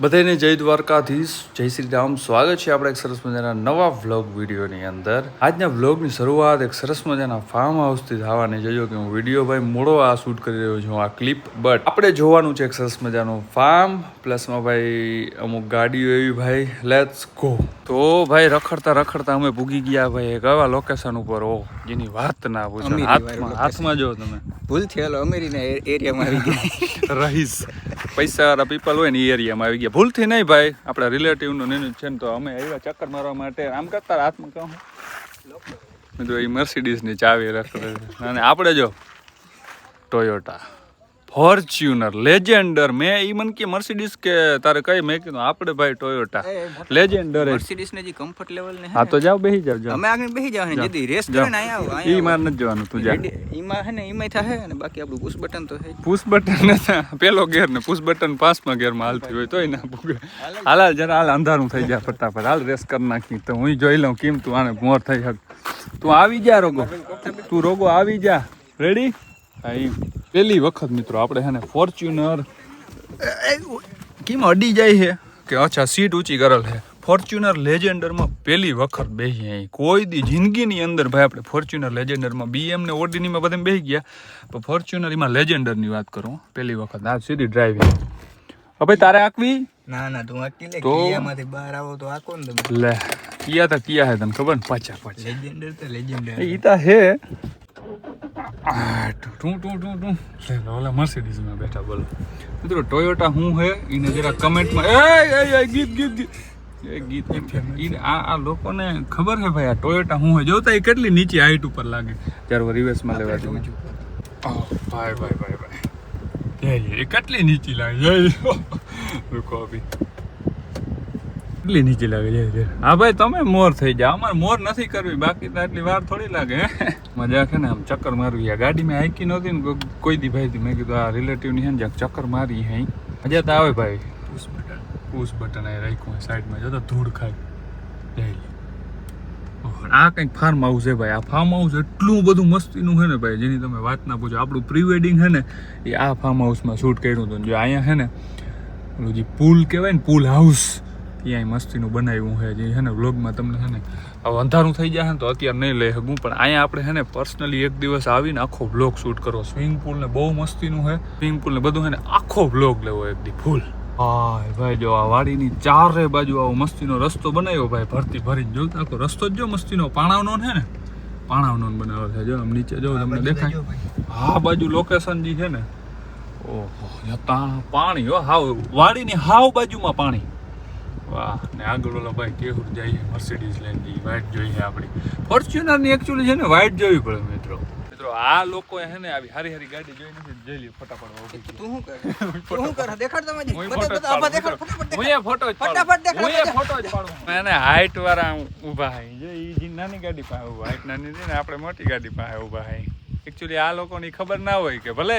બધાને જય દ્વારકાધીશ, જય શ્રી રામ. સ્વાગત છે આપણે એક સરસ મજાના નવા વ્લોગ વિડીયોની અંદર. આજના વ્લોગની શરૂઆત એક સરસ મજાના ફાર્મ હાઉસથી થવાની. જોજો કે હું વિડીયો ભાઈ મોડો આ શૂટ કરી રહ્યો છું, આ ક્લિપ. બટ આપણે જોવાનું છે એક સરસ મજાનું ફાર્મ, પ્લસમાં ભાઈ અમુક ગાડીઓ એવી. ભાઈ લેટ્સ ગો. તો ભાઈ રખડતા રખડતા અમે પૂગી ગયા ભાઈ એક એવા લોકેશન ઉપર, ઓ જેની વાત ના પૂછો. હાથમાં જો તમે ભૂલથી હાલો અમીરીના એરિયામાં આવી ગયા. રહીશ પૈસાવાળા પીપલ હોય ને એ એરિયામાં આવી ગયા. ભૂલથી નહીં ભાઈ, આપણા રિલેટિવનું નેનું છે ને, તો અમે આવ્યા ચક્કર મારવા માટે. આમ કરતા હાથમાં કહું એ મર્સિડીઝની ચાવી રાખે. અને આપણે જો ટોયોટા ફોર્ચ્યુનર લેજેન્ડર. મેં ઈ મને કે મર્સિડીઝ કે તારે કઈ, મેં કીધું આપણે ભાઈ ટોયોટા લેજેન્ડર. મર્સિડીઝ ને જે કમ્ફર્ટ લેવલ ને હા તો જાવ બેસી જાવ. અમે આગળ બેસી જાવ ને જેદી રેસ કરે ને આયા ઈ માર નથી જવાનું, તું જા. ઈમાં હે ને ઈમાં થાય અને બાકી આપણું પુશ બટન તો છે. પુશ બટન ને પેલો ગેર ને પુશ બટન 5મા ગેરમાં હાલતી હોય તોય ના પૂગે. હાલ જરા હાલ અંધારું થઈ જાય ફટાફટ. હાલ રેસ કરી નાખી તો હું જોઈ લઉં કેમ તું આને મોર થઈ શક. તું આવી જા રોગો, તું રોગો આવી જા. રેડી? હા. પહેલી વખત મિત્રો આપણે હે ને ફોર્ચ્યુનર કેમ અડી જાય છે કે અચ્છા સીટ ઊંચી કરેલ છે. ફોર્ચ્યુનર લેજેન્ડરમાં પહેલી વખત બેસી અહીં. કોઈ દી જિંદગીની અંદર ભાઈ આપણે ફોર્ચ્યુનર લેજેન્ડરમાં બીએમ ને ઓડીનીમાં બધે બેસી ગયા, પણ ફોર્ચ્યુનર એમાં લેજેન્ડરની વાત કરું પહેલી વખત. આ સીધી ડ્રાઇવિંગ. હવે તારે આંકવી? ના ના તું આકી લે. કિયામાંથી બહાર આવો તો આકો ને તમે. લે કિયા તો કિયા હે તને ખબર ને? પાછા લેજેન્ડર તો લેજેન્ડર ઈ તા હે. ઓલા મર્સિડીઝમાં બેઠા. બોલો મિત્રો ટોયોટા હું હે એને જરા કમેન્ટમાં ગીત આ લોકોને ખબર છે ભાઈ આ ટોયોટા હું હે. જોતા એ કેટલી નીચે હાઈટ ઉપર લાગે ત્યારે રિવર્સમાં લેવા જવું. ભાઈ ભાઈ ભાઈ ભાઈ એ કેટલી નીચી લાગે. રૂકો અભી એટલી નીચે લાગે છે. હા ભાઈ તમે મોર થઈ જાઓ. અમારે મોર નથી કરવી, બાકી તો એટલી વાર થોડી લાગે. મજા છે ને આમ ચક્કર મારવી. આ ગાડીમાં હાઈકી નહોતી ને કોઈ દી ભાઈ, મેં કીધું આ રિલેટિવની છે ને જ્યાં ચક્કર મારી હે મજા તો આવે ભાઈ. પુશ બટન આ રાખ્યું સાઈડમાં, જો તો ધૂળ ખાય. આ કંઈક ફાર્મ હાઉસ છે ભાઈ. આ ફાર્મ હાઉસ એટલું બધું મસ્તીનું છે ને ભાઈ, જેની તમે વાત ના પૂછો. આપણું પ્રી વેડિંગ છે ને એ આ ફાર્મ હાઉસમાં શૂટ કર્યું હતું. જો અહીંયા છે ને ઓલું જે પુલ કહેવાય ને, પુલ હાઉસ, ત્યાં મસ્તીનું બનાવ્યું છે. જે છે ને વ્લોગમાં તમને છે ને હવે અંધારું થઈ જાય ને તો અત્યારે નહીં લઈ શકું, પણ અહીંયા આપણે છે ને પર્સનલી એક દિવસ આવીને આખો વ્લોગ શૂટ કરો. સ્વિમિંગ પુલ ને બહુ મસ્તીનું છે. સ્વિમિંગ પુલ ને બધું છે ને આખો વ્લોગ લેવો એક દી ફૂલ. હા ભાઈ જો આ વાડીની ચારે બાજુ આવો મસ્તીનો રસ્તો બનાવ્યો ભાઈ, ભરતી ભરીને. જોતા આખો રસ્તો જ જો મસ્તીનો પાણાવનો છે ને, પાણાવનો બનાવ્યો છે. જો આમ નીચે જો તમને દેખાય. હા બાજુ લોકેશન જે છે ને, ઓહો પાણી હો, હાવ વાડીની હાવ બાજુમાં પાણી. વાહ. ને આગળ ઓલો ભાઈ કેહુર જાય મર્સિડીઝ લઈને, વ્હાઈટ જોઈ છે આપણી. ફોર્ચ્યુનરની એકચ્યુઅલી છે ને વ્હાઈટ જોવી પડે મિત્રો. મિત્રો આ લોકો હે ને આવી હારી હારી ગાડી જોઈ નથી, જોઈ લ્યો ફટાફટ. તું શું કર? તું શું કર? દેખાડ તમે હું ફોટો જ પાડું. એને હાઈટ વાળા ઊભા હે. જો ઈ નાની ગાડી પાસે ઊભા, હાઈટ નાની છે ને આપણે મોટી ગાડી પાસે ઊભા હે. એકચ્યુઅલી આ લોકોની ખબર ના હોય કે ભલે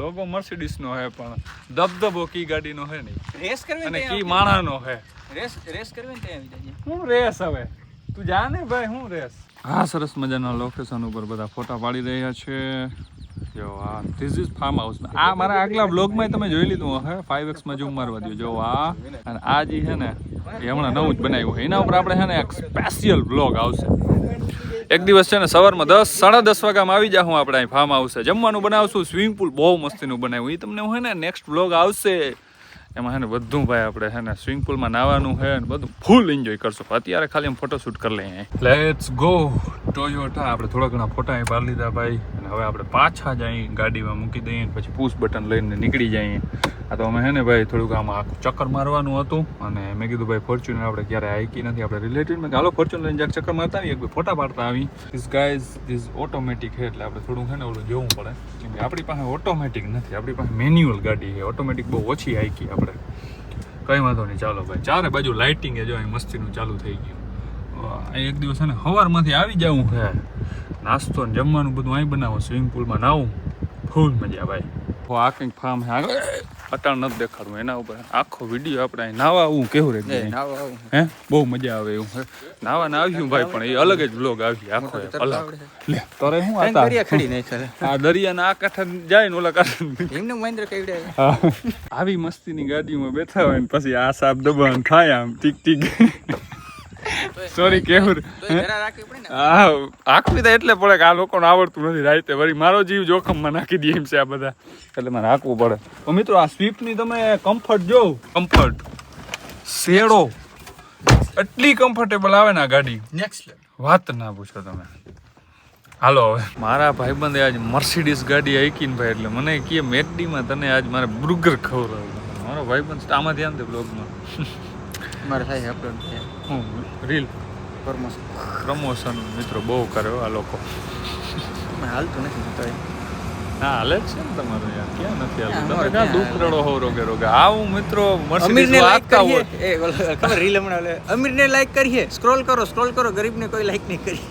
લોગો મર્સિડીઝનો હે પણ દબદબો કી ગાડીનો હે નહીં. રેસ કરવી અને કી માણાનો હે. રેસ કરવી ને ત્યાં આવી જાય. હું રેસ હવે તું જા ને ભાઈ, હું રેસ. હા સરસ મજાના લોકેશન ઉપર બધા ફોટા પાડી રહ્યા છે. જો આ ધીસ ઇઝ ફાર્મ હાઉસ. આ મારા આગલા બ્લોગમાં તમે જોઈ લીધું હે, 5x માં ઝૂમ મારવા દો. જો આ અને આ જે છે ને એ હમણાં નવું જ બનાવ્યું છે. એના ઉપર આપણે છે ને એક સ્પેશિયલ બ્લોગ આવશે એક દિવસ છે ને સવારમાં 10 સાડા 10 વાગ્યામાં આવી જાઉં આપણે અહીં ફાર્મ હાઉસ. જમવાનું બનાવશું. સ્વિમિંગ પુલ બહુ મસ્તીનું બનાવ્યું. એ તમને હોય ને નેક્સ્ટ બ્લોગ આવશે. એમાં છે ને બધું ભાઈ આપણે છે ને સ્વિમિંગ પુલમાં નાવાનું છે ને બધું ફૂલ એન્જોય કરશો. અત્યારે ખાલી આમ ફોટો શૂટ કરી લઈએ. Let's go Toyota. આપણે થોડા ઘણા ફોટા અહીં પાડી લીધા ભાઈ, અને હવે આપણે પાછા જ અહીં ગાડીમાં મૂકી દઈએ પછી પુશ બટન લઈને નીકળી જઈએ. આ તો અમે છે ને ભાઈ થોડુંક આમાં આખું ચક્કર મારવાનું હતું, અને મેં કીધું ભાઈ ફોર્ચ્યુનર આપણે ક્યારે હાઈકી નથી. આપણે રિલેટિવમાં હાલો ફોર્ચ્યુનર લઈને જ્યાં ચક્કર મારતા આવીએ, એક ફોટા પાડતા આવી. ધીસ ગાઈઝ ધીસ ઓટોમેટિક છે એટલે આપણે થોડું છે ને ઓલું જોવું પડે, કેમ કે આપણી પાસે ઓટોમેટિક નથી. આપણી પાસે મેન્યુઅલ ગાડી છે. ઓટોમેટિક બહુ ઓછી હાઈકી આપણે. કંઈ વાંધો નહીં, ચાલો ભાઈ. ચારે બાજુ લાઇટિંગ એ જો અહીં મસ્તીનું ચાલુ થઈ ગયું. એક દિવસ છે ને સવારમાંથી આવી જવું છે, નાસ્તો ને જમવાનું બધું અહીં બનાવો, સ્વિમિંગ પુલમાં નાવું, ફૂલ મજા ભાઈ. આ કંઈક ફાર્મ છે આગળ. અટાણ નથી દેખાડવું એના ઉપર આખો વિડીયો આપણે અહીં નાવા આવું કેવું રે હે બહુ મજા આવે એવું છે નાવા ના આવ્યું ભાઈ પણ એ અલગ જ બ્લોગ આવી આખો અલગ લે તરે હું આતા ખડી નહીં કરે આ દરિયાના આ કાંઠે જાય ને ઓલા કાંઠે એમને મહેન્દ્ર કઈડે આવી મસ્તીની ગાડીમાં બેઠા હોય ને પછી આ સાપ દબાણ થાય આમ ટીક ટીક સોરી કેવું હા આખવી તો એટલે પડે કે આ લોકોને આવડતું નથી રાતે વળી મારો જીવ જોખમમાં નાખી દે એમ છે આ બધા એટલે મારે હાંકવું પડે તો મિત્રો આ સ્વિફ્ટની તમે કમ્ફર્ટ જો કમ્ફર્ટ શેડો એટલી કમ્ફર્ટેબલ આવે ને આ ગાડી નેક્સ્ટ લેવલ વાત ના પૂછો તમે હાલો હવે મારા ભાઈબંધે આજ મર્સિડીઝ ગાડી આઈકીને ભાઈ એટલે મને કહે મેકડીમાં તને આજ મારે બુર્ગર ખવડાવ્યું મારો ભાઈબંધ આમાં ધ્યાન દે બ્લોગમાં મારે થાય અપલોડ છે હું રીલ પ્રમોશન મિત્રો બહુ કર્યો આ લોકો હાલતું નથી તો હા હાલે જ છે ને તમારું યાર ક્યાં નથી હાલતું તમે ક્યાં દુઃખ રડો હો રોગે આવું મિત્રો અમીરને લાઈક વાગતા કરીએ હોય એ ખબર રીલ હમણાં ઓલે અમીરને લાઈક કરીએ સ્ક્રોલ કરો ગરીબને કોઈ લાઈક નહીં કરી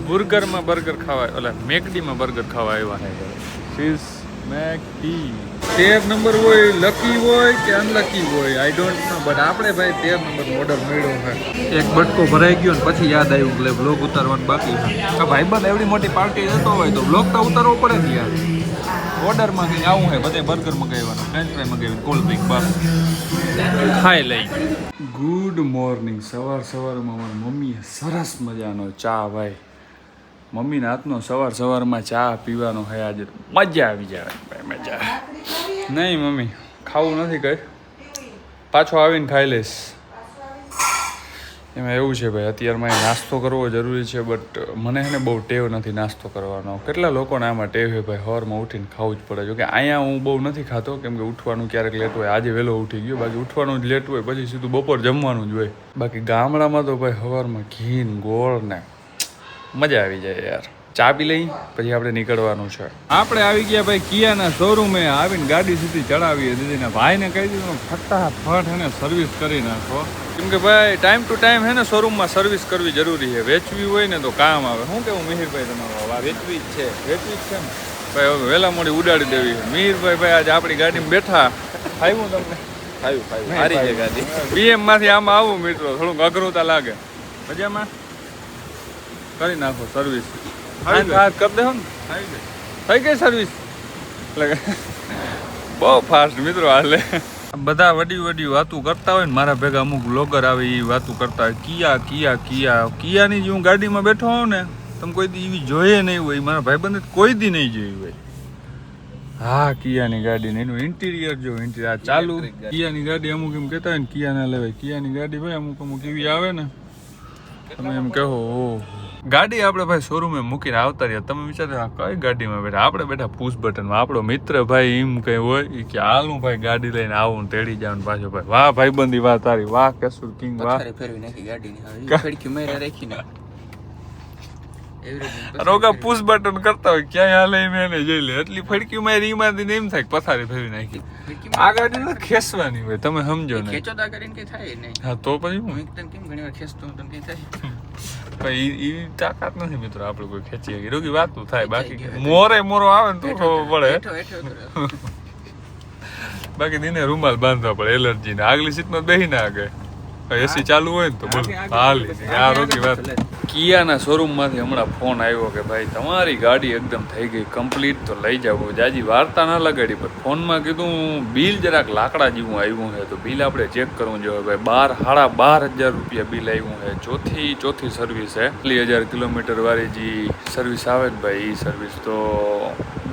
બુર્ગરમાં બર્ગર ખાવા ઓલા મેકડીમાં બર્ગર ખાવા આવ્યા છે ચીઝ મેકડી 13 નંબર હોય લકી હોય કે અનલકી હોય આઈ ડોન્ટ નો બટ આપણે ભાઈ 13 નંબર ઓર્ડર મળ્યો છે એક બટકો ભરાઈ ગયો ને પછી યાદ આવ્યું એટલે બ્લોગ ઉતારવાનું બાકી છે ભાઈબંધ એવડી મોટી પાર્ટી જતો હોય તો બ્લોગ તો ઉતારવો પડે ને યાર ઓર્ડરમાં કંઈ આવું હોય બધે બર્ગર મગાવવાનું ફ્રેન્ચ ફ્રાય મગાવી કોલ્ડ ડ્રિંક બસ ખાઈ લઈ ગુડ મોર્નિંગ સવારમાં મારી મમ્મીએ સરસ મજાનો ચા ભાઈ મમ્મીના હાથનો સવારમાં ચા પીવાનો હે આજે મજા આવી જાય ભાઈ મજા નહીં મમ્મી ખાવું નથી કઈ પાછો આવીને ખાઈ લઈશ એમાં એવું છે ભાઈ અત્યારમાં નાસ્તો કરવો જરૂરી છે બટ મને એને બહુ ટેવ નથી નાસ્તો કરવાનો કેટલા લોકોને આમાં ટેવ છે ભાઈ સવારમાં ઉઠીને ખાવું જ પડે જો કે અહીંયા હું બહુ નથી ખાતો કેમ કે ઉઠવાનું ક્યારેક લેટ હોય આજે વહેલો ઉઠી ગયો બાકી ઉઠવાનું જ લેટ હોય પછી સીધું બપોર જમવાનું જ હોય બાકી ગામડામાં તો ભાઈ સવારમાં ઘી ને ગોળ ને મજા આવી જાય યાર ચા પી લઈ પછી આપણે નીકળવાનું છે આપણે આવી ગયા ભાઈ કિયાના શોરૂમે આવીને ગાડી સીધી ચડાવીએ દીદીને ભાઈને કહી દીધું ફટાફટ એને સર્વિસ કરી નાખો કેમ કે ભાઈ ટાઈમ ટુ ટાઈમ હે ને શોરૂમમાં સર્વિસ કરવી જરૂરી છે વેચવી હોય ને તો કામ આવે શું કેવું મિહિરભાઈ તમારો વેચવી જ છે ને ભાઈ હવે વહેલા મોડી ઉડાડી દેવી મિહિરભાઈ ભાઈ આજે આપણી ગાડીમાં બેઠા આવ્યું તમને સારી છે ગાડી બીએમ માંથી આમાં આવું મિત્રો થોડુંક અઘરુંતા લાગે મજામાં કરી નાખો સર્વિસ કરી દેવો ને થઈ ગઈ સર્વિસ બહુ ફાસ્ટ મિત્રો હાલે બધા વડી વાતું કરતા હોય ને મારા ભેગા અમુક બ્લોગર આવે એ વાતું કરતા હોય કિયાની જે હું ગાડીમાં બેઠો હોઉં ને તમે કોઈ દી એવી જોઈએ નહીં હોય મારા ભાઈબંધે કોઈ દી નહીં જોયું હોય હા કિયાની ગાડી ને એનું ઇન્ટિરિયર જો ઇન્ટિરિયર ચાલુ કિયાની ગાડી અમુક એમ કહેતા હોય ને કિયા ના લેવાય કિયાની ગાડી ભાઈ અમુક એવી આવે ને તમે એમ કહો ગાડી આપણે ભાઈ શોરૂમે મૂકીને આવતા રહ્યા તમે વિચારો કઈ ગાડીમાં બેઠા આપણે બેઠા પુશ બટનમાં આપણો મિત્ર ભાઈ એમ કઈ હોય કે હાલ હું ભાઈ ગાડી લઈને આવું તેડી જાઉં પાછો ભાઈ વાહ ભાઈબંધી વાહ તારી વાહ કેસુર કિંગ વાહ ફેરવી નાખી ગાડીની ખડકી મેરે રાખીને રોગા પુશ બટન કરતા હોય ક્યાંય હાલે એને જોઈ લે એટલી ફડકી મારી એમાંથી એમ થાય પથારી ફેરવી નાખી આ ગાડી તો ખેંચવાની હોય તમે સમજો ને ખેંચોતા કરીને કઈ થાય નહીં હા તો પછી હું એકદમ કેમ ઘણી વાર ખેંચતો હું તને કઈ થાય ભાઈ એ તાકાત નથી મિત્રો આપણે કોઈ ખેંચી શકીએ રોગી વાતું થાય બાકી મોરો આવે ને તો ખબર પડે બાકી દિને રૂમાલ બાંધવા પડે એલર્જી ને આગલી સીટમાં બેસી ના આગળ એસી ચાલુ હોય ને તો બોલ હાલ આ રોકી વાત કિયાના શોરૂમમાંથી હમણાં ફોન આવ્યો કે ભાઈ તમારી ગાડી એકદમ થઈ ગઈ કમ્પ્લીટ તો લઈ જાવ જાજી વાર્તા ના લગાડી પણ ફોનમાં કીધું બિલ જરાક લાકડા જેવું આવ્યું છે તો બિલ આપણે ચેક કરવું જોઈએ ભાઈ 12,500 રૂપિયા બિલ આવ્યું છે ચોથી સર્વિસ છે 2,000 કિલોમીટર વાળી જે સર્વિસ આવે ને ભાઈ એ સર્વિસ તો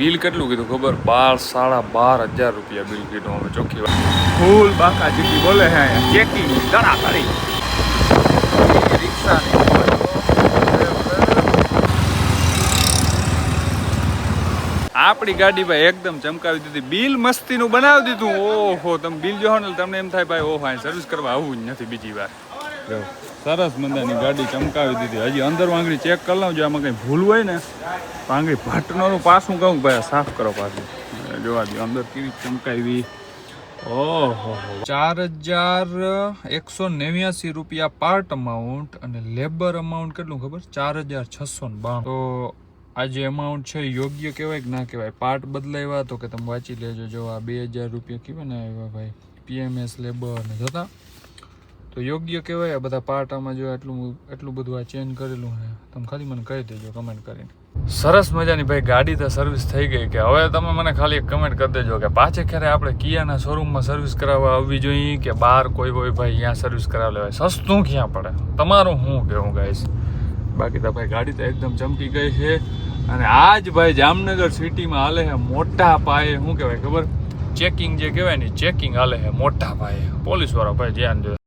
બિલ કેટલું કીધું ખબર 12,500 રૂપિયા બિલ કીધું અમે ચોખ્ખી વાત ફૂલ બાકા જેટલી બોલે છે અહીંયા ચેકિંગ દડા કરી રિક્ષા આપણી ગાડી ભાઈ એકદમ ચમકાવી દીધી બિલ મસ્તીનું બનાવી દીધું ઓહો તમે બિલ જોવો ને તમને એમ થાય ભાઈ ઓહો સર્વિસ કરવા આવવું જ નથી બીજી વાર સરસ મંદાની ગાડી ચમકાવી દીધી હજી અંદર આંગળી ચેક કરી લઉં જો આમાં કંઈ ભૂલ હોય ને તો આંગળી ભટનોનું પાછું કહું ભાઈ સાફ કરો પાછું જોવા દો અંદર કેવી ચમકાવી ઓહો 4,189 રૂપિયા પાર્ટ અમાઉન્ટ અને લેબર અમાઉન્ટ કેટલું ખબર 4,692 તો આ જે અમાઉન્ટ છે એ યોગ્ય કહેવાય કે ના કહેવાય? પાર્ટ બદલાવ્યા તો કે તમે વાંચી લેજો. જો આ 2000 રૂપિયા કહેવાય ને આવ્યા ભાઈ, PMS લેબર ને જોતા તો યોગ્ય કહેવાય? આ બધા પાર્ટ આમાં જો એટલું બધું આ ચેન્જ કરેલું છે. તમે ખાલી મને કહી દેજો કમેન્ટ કરીને. સરસ મજાની ભાઈ ગાડી તો સર્વિસ થઈ ગઈ. કે હવે તમે મને ખાલી એક કમેન્ટ કરી દેજો કે પાછે ક્યારે આપણે કિયાના શોરૂમમાં સર્વિસ કરાવવા આવવી જોઈએ કે બહાર કોઈ હોય ભાઈ અહીંયા સર્વિસ કરાવી લેવાય? સસ્તું ક્યાં પડે? તમારું શું કહેવું ગાઈસ? બાકી તો ભાઈ ગાડી તો એકદમ ચમકી ગઈ છે. અને આજ ભાઈ જામનગર સિટીમાં હાલે છે મોટા પાયે, શું કહેવાય ખબર? ચેકિંગ જે કહેવાય ને, ચેકિંગ હાલે છે મોટા પાયે. પોલીસવાળા ભાઈ ધ્યાન દો.